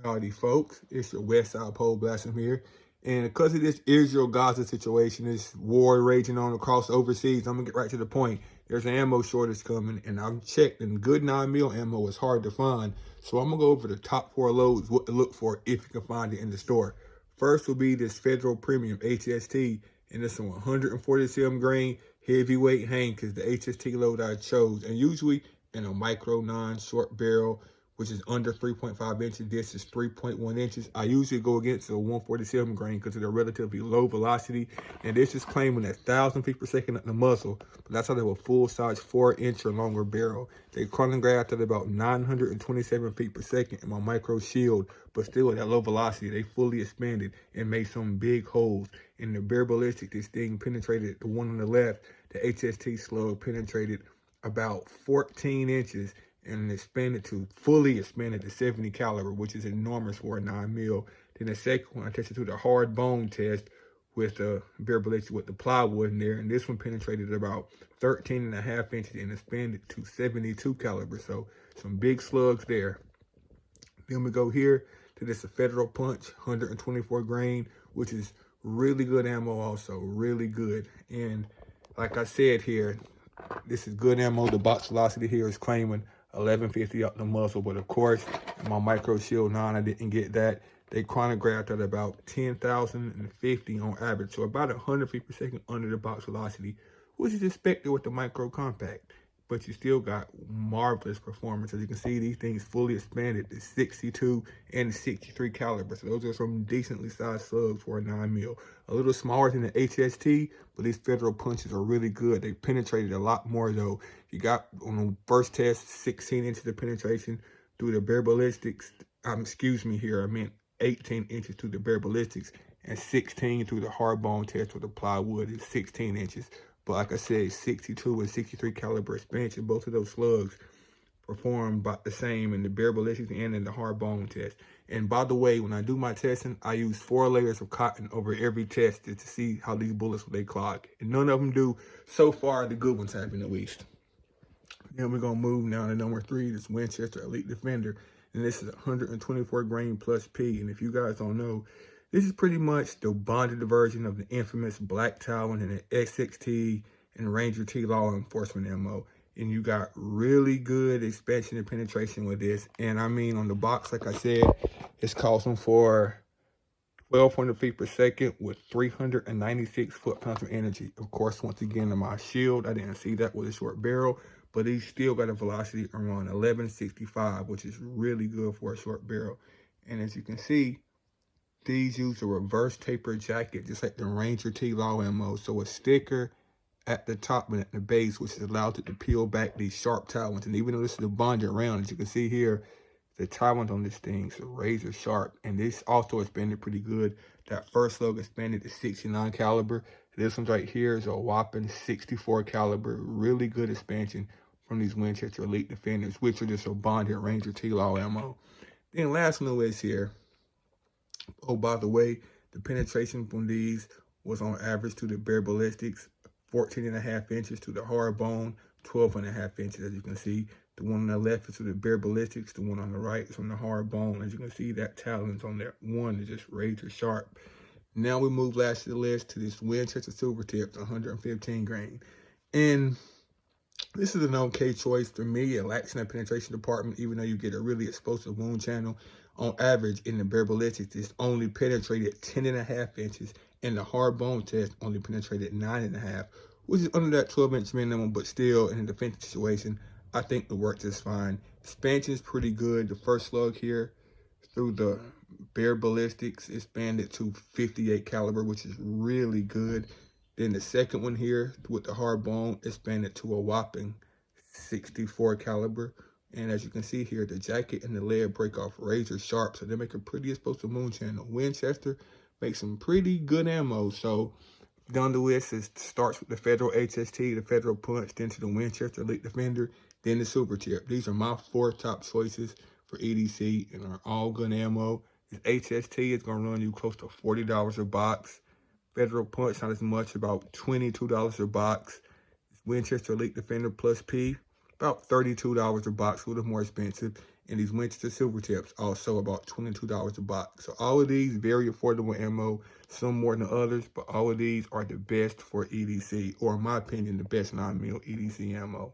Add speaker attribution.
Speaker 1: Howdy, folks. It's your West Side Pole Blossom here. And because of this Israel-Gaza situation, this war raging on across overseas, I'm going to get right to the point. There's an ammo shortage coming, and I've checked, and good 9mm ammo is hard to find. So I'm going to go over the top 4 loads, what to look for if you can find it in the store. First will be this Federal Premium HST, and it's a 147 grain heavyweight Hank is the HST load I chose. And usually in a micro 9 short barrel, which is under 3.5 inches. This is 3.1 inches. I usually go against the 147 grain because of the relatively low velocity. And this is claiming 1,000 feet per second at the muzzle, but that's how they have a full-size 4-inch or longer barrel. They chronographed at about 927 feet per second in my micro shield, but still at that low velocity, they fully expanded and made some big holes. In the bare ballistic, this thing penetrated, the one on the left, the HST slug penetrated about 14 inches and fully expanded to 70 caliber, which is enormous for a 9mm. Then the second one, I tested to the hard bone test with the bare ballistic with the plywood in there, and this one penetrated about 13.5 inches and expanded to 72 caliber. So some big slugs there. Then we go here to this Federal Punch 124 grain, which is really good ammo also, really good. And like I said here, this is good ammo. The box velocity here is claiming 1150 up the muzzle, but of course, in my micro shield 9, I didn't get that. They chronographed at about 10,050 on average, so about 100 feet per second under the box velocity, which is expected with the micro compact. But you still got marvelous performance. As you can see, these things fully expanded to 62 and 63 caliber. So those are some decently sized slugs for a 9mm. A little smaller than the HST, but these Federal Punches are really good. They penetrated a lot more though. You got on the first test, 16 inches of penetration through the bare ballistics. Excuse me here, I meant 18 inches through the bare ballistics and 16 through the hard bone test with the plywood is 16 inches. But like I said, 62 and 63 caliber expansion, both of those slugs perform about the same in the bare ballistics and in the hard bone test. And by the way, when I do my testing, I use 4 layers of cotton over every test to see how these bullets will they clog. And none of them do. So far, the good ones have been at least. Then we're gonna move now to number 3, this Winchester Elite Defender. And this is 124 grain plus P. And if you guys don't know, this is pretty much the bonded version of the infamous Black Talon and the XXT and Ranger T law enforcement ammo. And you got really good expansion and penetration with this. And I mean, on the box, like I said, it's costing for 1,200 feet per second with 396 foot-pounds of energy. Of course, once again, in my shield, I didn't see that with a short barrel, but he's still got a velocity around 1165, which is really good for a short barrel. And as you can see, these use a reverse taper jacket, just like the Ranger T Law ammo. So a sticker at the top and at the base, which allows it to peel back these sharp talons. And even though this is a bonded round, as you can see here, the talons on this thing is razor sharp. And this also expanded pretty good. That first slug expanded to 69 caliber. This one right here is a whopping 64 caliber. Really good expansion from these Winchester Elite Defenders, which are just a bonded Ranger T Law ammo. Then last one is here. Oh, by the way, the penetration from these was on average to the bare ballistics, 14.5 inches to the hard bone, 12.5 inches, as you can see. The one on the left is to the bare ballistics, the one on the right is on the hard bone. As you can see, that talon's on there. One is just razor sharp. Now we move last to the list to this Winchester Silvertips, 115 grain. And this is an okay choice for me. It lacks in the penetration department, even though you get a really explosive wound channel. On average, in the bare ballistics, it's only penetrated 10.5 inches, and the hard bone test only penetrated 9.5, which is under that 12-inch minimum, but still, in a defensive situation, I think it works just fine. Expansion is pretty good. The first slug here through the bare ballistics expanded to 58 caliber, which is really good. Then the second one here with the hard bone expanded to a whopping 64 caliber. And as you can see here, the jacket and the lead break off razor sharp, so they make a pretty explosive wound channel. Winchester makes some pretty good ammo. So down the list, it starts with the Federal HST, the Federal Punch, then to the Winchester Elite Defender, then the Silvertip. These are my 4 top choices for EDC and are all good ammo. This HST is going to run you close to $40 a box. Federal Punch, not as much, about $22 a box. Winchester Elite Defender Plus P, about $32 a box, a little more expensive. And these Winchester Silvertips also about $22 a box. So all of these very affordable ammo, some more than others, but all of these are the best for EDC, or in my opinion, the best 9mm EDC ammo.